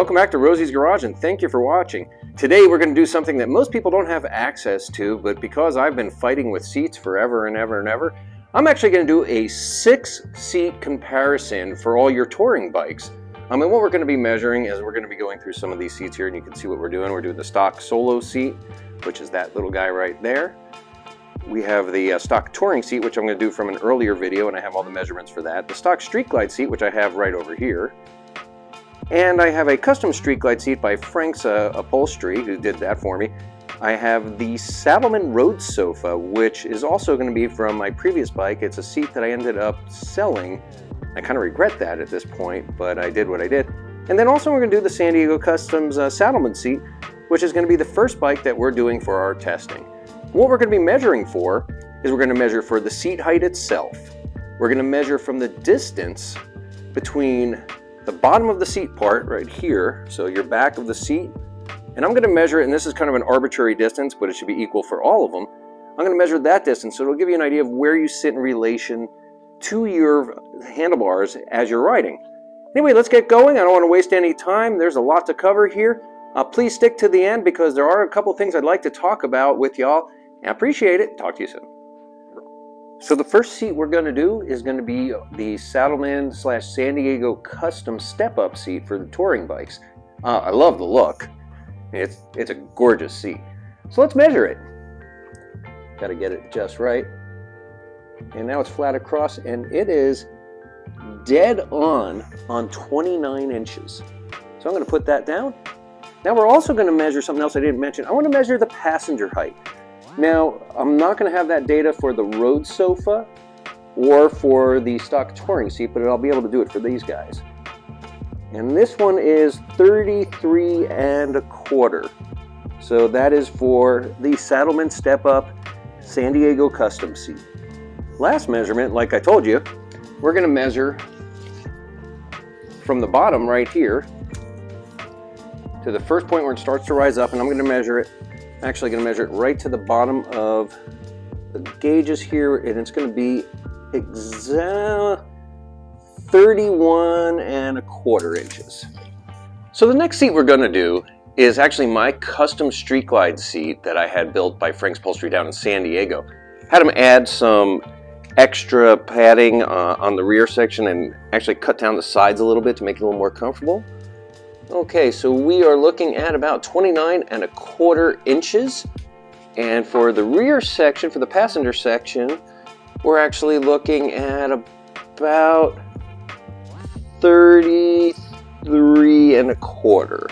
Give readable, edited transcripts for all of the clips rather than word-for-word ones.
Welcome back to Rosie's Garage and thank you for watching. Today we're going to do something that most people don't have access to, but because I've been fighting with seats forever and ever and ever, I'm actually going to do a 6-seat comparison for all your touring bikes. And what we're going to be measuring is we're going to be going through some of these seats here and you can see what we're doing. We're doing the stock solo seat, which is that little guy right there. We have the stock touring seat, which I'm going to do from an earlier video, and I have all the measurements for that. The stock street glide seat, which I have right over here. And I have a custom street glide seat by Frank's Upholstery, who did that for me. I have the Saddlemen road sofa, which is also going to be from my previous bike. It's a seat that I ended up selling. I kind of regret that at this point, but I did what I did. And then also we're going to do the San Diego Customs Saddlemen seat, which is going to be the first bike that we're doing for our testing. What we're going to be measuring for is we're going to measure for the seat height itself. We're going to measure from the distance between the bottom of the seat part right here, so your back of the seat, and I'm going to measure it, and this is kind of an arbitrary distance, but it should be equal for all of them. I'm going to measure that distance, so it'll give you an idea of where you sit in relation to your handlebars as you're riding. Anyway, let's get going. I don't want to waste any time. There's a lot to cover here. Please stick to the end because there are a couple things I'd like to talk about with y'all. I appreciate it. Talk to you soon. So the first seat we're going to do is going to be the Saddlemen / San Diego Custom step-up seat for the touring bikes. I love the look. It's a gorgeous seat. So let's measure it. Got to get it just right. And now it's flat across, and it is dead on 29 inches. So I'm going to put that down. Now we're also going to measure something else I didn't mention. I want to measure the passenger height. Now, I'm not going to have that data for the road sofa or for the stock touring seat, but I'll be able to do it for these guys. And this one is 33 1/4. So that is for the Saddlemen Step Up San Diego Custom seat. Last measurement, like I told you, we're going to measure from the bottom right here to the first point where it starts to rise up, and I'm going to measure it. Actually going to measure it right to the bottom of the gauges here, and it's going to be 31 1/4 inches. So the next seat we're going to do is actually my custom street glide seat that I had built by Frank's Upholstery down in San Diego. Had them add some extra padding on the rear section and actually cut down the sides a little bit to make it a little more comfortable. Okay, so we are looking at about 29 1/4 inches. And for the rear section, for the passenger section, we're actually looking at about 33 1/4.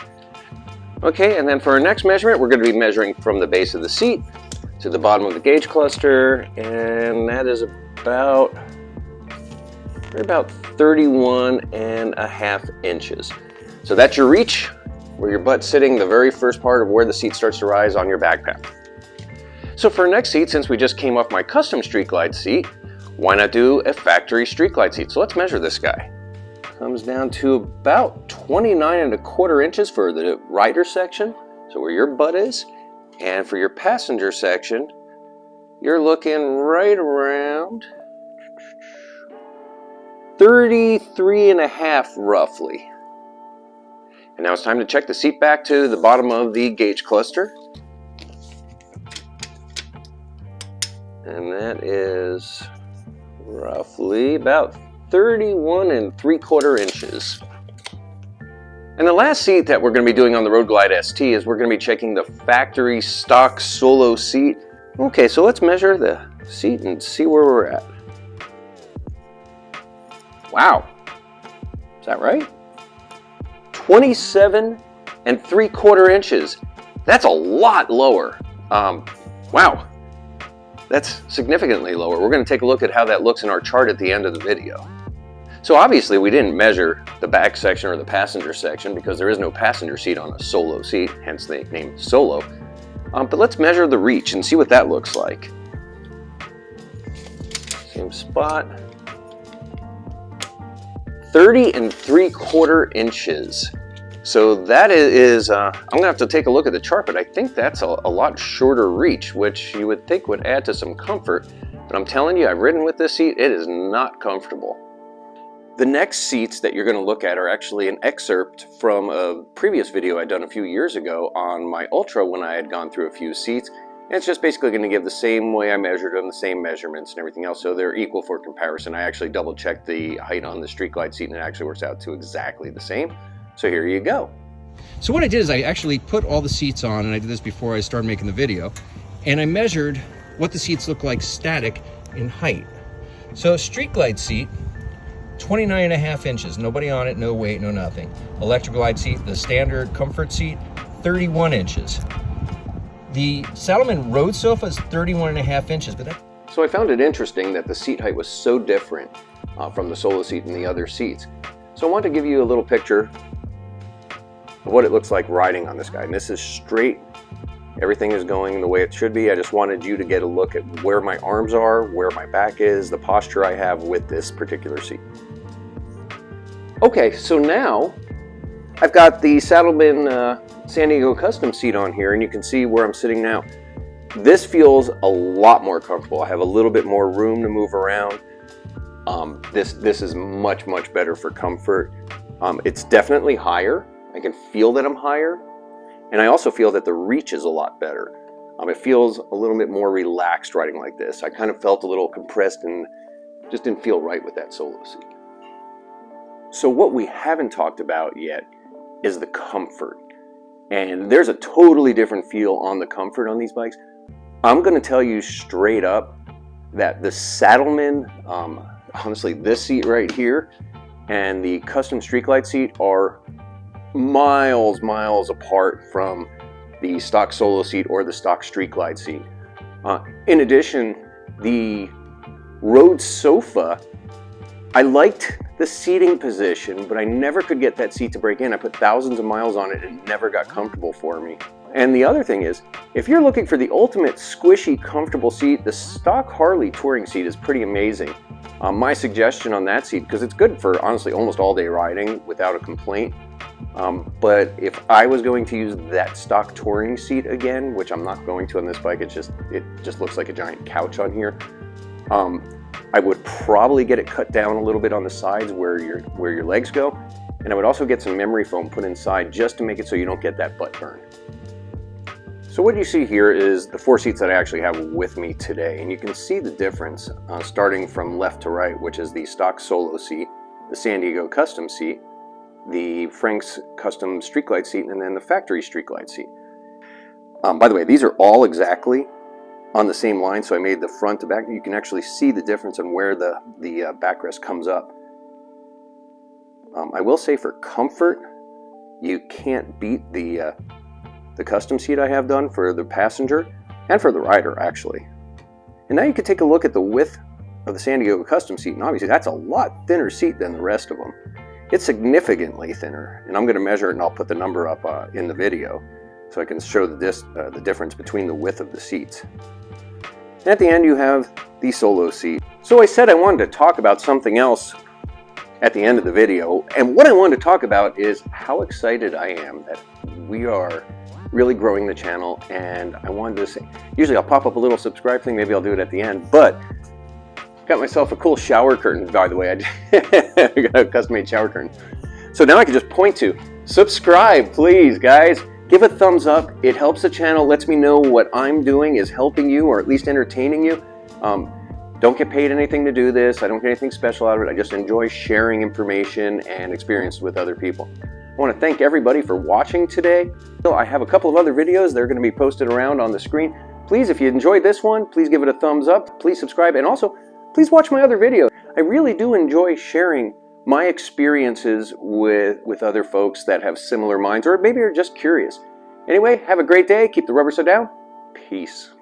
Okay, and then for our next measurement, we're going to be measuring from the base of the seat to the bottom of the gauge cluster, and that is about 31 1/2 inches. So that's your reach, where your butt's sitting, the very first part of where the seat starts to rise on your backpack. So for our next seat, since we just came off my custom street glide seat, why not do a factory street glide seat? So let's measure this guy. Comes down to about 29 1/4 inches for the rider section, so where your butt is. And for your passenger section, you're looking right around 33 1/2 roughly. And now it's time to check the seat back to the bottom of the gauge cluster. And that is roughly about 31 3/4 inches. And the last seat that we're going to be doing on the Road Glide ST is we're going to be checking the factory stock solo seat. Okay, so let's measure the seat and see where we're at. Wow, is that right? 27 3/4 inches. That's a lot lower. Wow, that's significantly lower. We're going to take a look at how that looks in our chart at the end of the video. So obviously we didn't measure the back section or the passenger section because there is no passenger seat on a solo seat, hence the name solo. But let's measure the reach and see what that looks like. Same spot. 30 3/4 inches. So that is, I'm gonna have to take a look at the chart, but I think that's a lot shorter reach, which you would think would add to some comfort. But I'm telling you, I've ridden with this seat, it is not comfortable. The next seats that you're going to look at are actually an excerpt from a previous video I'd done a few years ago on my Ultra when I had gone through a few seats. And it's just basically going to give the same way I measured them, the same measurements and everything else, so they're equal for comparison. I actually double checked the height on the Street Glide seat and it actually works out to exactly the same. So here you go. So what I did is I actually put all the seats on, and I did this before I started making the video, and I measured what the seats look like static in height. So Street Glide seat, 29.5 inches, nobody on it, no weight, no nothing. Electra Glide seat, the standard comfort seat, 31 inches. The Saddlemen road sofa is 31.5 inches, but that... So I found it interesting that the seat height was so different from the solo seat and the other seats. So I wanted to give you a little picture of what it looks like riding on this guy. And this is straight. Everything is going the way it should be. I just wanted you to get a look at where my arms are, where my back is, the posture I have with this particular seat. Okay, so now I've got the Saddlemen San Diego Custom seat on here, and you can see where I'm sitting now. This feels a lot more comfortable. I have a little bit more room to move around. This is much better for comfort. It's definitely higher. I can feel that I'm higher, and I also feel that the reach is a lot better. It feels a little bit more relaxed riding like this. I kind of felt a little compressed and just didn't feel right with that solo seat. So what we haven't talked about yet is the comfort. And there's a totally different feel on the comfort on these bikes. I'm going to tell you straight up that the Saddlemen, honestly, this seat right here and the custom Street Glide seat are miles apart from the stock solo seat or the stock Street Glide seat. In addition, the road sofa, I liked the seating position, but I never could get that seat to break in. I put thousands of miles on it and it never got comfortable for me. And the other thing is, if you're looking for the ultimate squishy, comfortable seat, the stock Harley touring seat is pretty amazing. My suggestion on that seat, because it's good for honestly almost all day riding without a complaint, but if I was going to use that stock touring seat again, which I'm not going to on this bike, it just looks like a giant couch on here. I would probably get it cut down a little bit on the sides where your legs go, and I would also get some memory foam put inside just to make it so you don't get that butt burn. So what you see here is the 4 seats that I actually have with me today, and you can see the difference starting from left to right, which is the stock solo seat, the San Diego Custom seat, the Frank's Custom Street Glide seat, and then the factory Street Glide seat. By the way, these are all exactly on the same line, so I made the front to back. You can actually see the difference in where the backrest comes up. I will say for comfort, you can't beat the custom seat I have done for the passenger and for the rider, actually. And now you can take a look at the width of the San Diego Custom seat, and obviously that's a lot thinner seat than the rest of them. It's significantly thinner, and I'm going to measure it and I'll put the number up in the video so I can show the difference between the width of the seats. And at the end you have the solo seat. So I said I wanted to talk about something else at the end of the video, and what I wanted to talk about is how excited I am that we are really growing the channel. And I wanted to say, usually I'll pop up a little subscribe thing, maybe I'll do it at the end, but got myself a cool shower curtain, by the way. I got a custom-made shower curtain. So now I can just point to subscribe, please, guys. Give a thumbs up. It helps the channel, lets me know what I'm doing is helping you or at least entertaining you. Don't get paid anything to do this. I don't get anything special out of it. I just enjoy sharing information and experience with other people. I want to thank everybody for watching today. I have a couple of other videos. They're going to be posted around on the screen. Please, if you enjoyed this one, please give it a thumbs up. Please subscribe, and also please watch my other videos. I really do enjoy sharing my experiences with other folks that have similar minds or maybe are just curious. Anyway, have a great day. Keep the rubber side down. Peace.